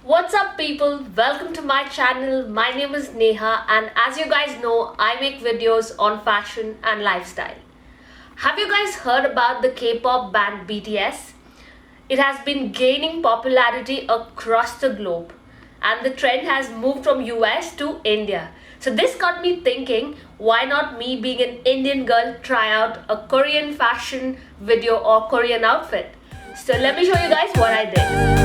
What's up people? Welcome to my channel. My name is Neha and as you guys know, I make videos on fashion and lifestyle. Have you guys heard about the K-pop band BTS? It has been gaining popularity across the globe and the trend has moved from US to India. So this got me thinking, why not me being an Indian girl try out a Korean fashion video or Korean outfit? So let me show you guys what I did.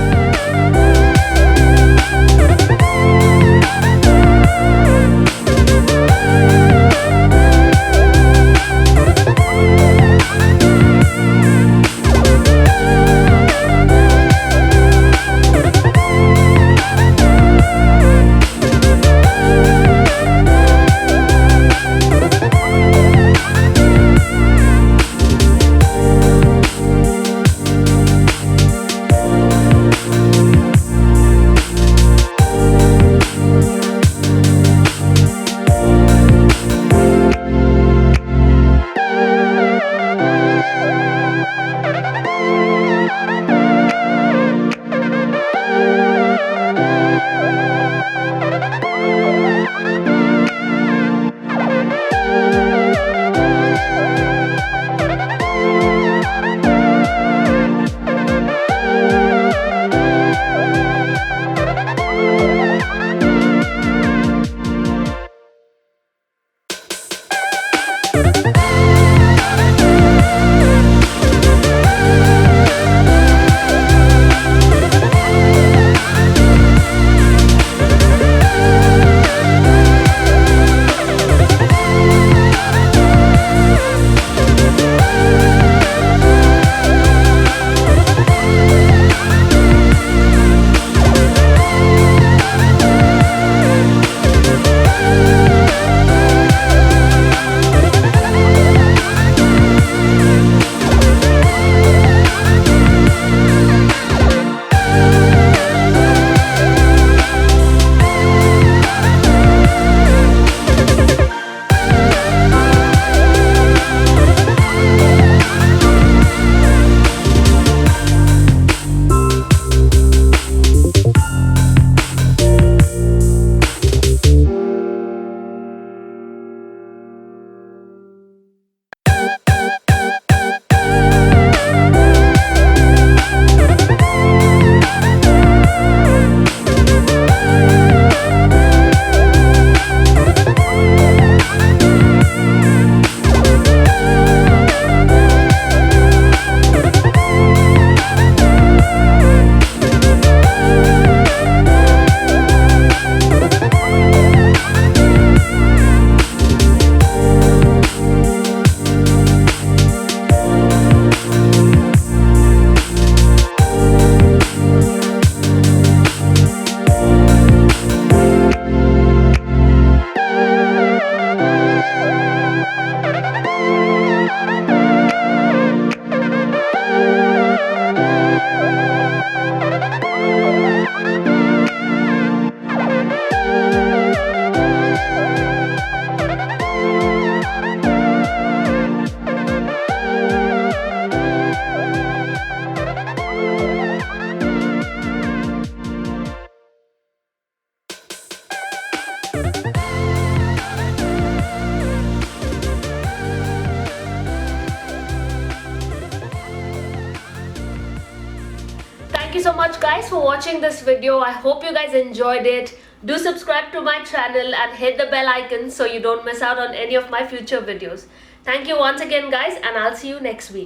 Thank you so much guys for watching this video. I hope you guys enjoyed it. Do subscribe to my channel and hit the bell icon so you don't miss out on any of my future videos. Thank you once again guys and I'll see you next week.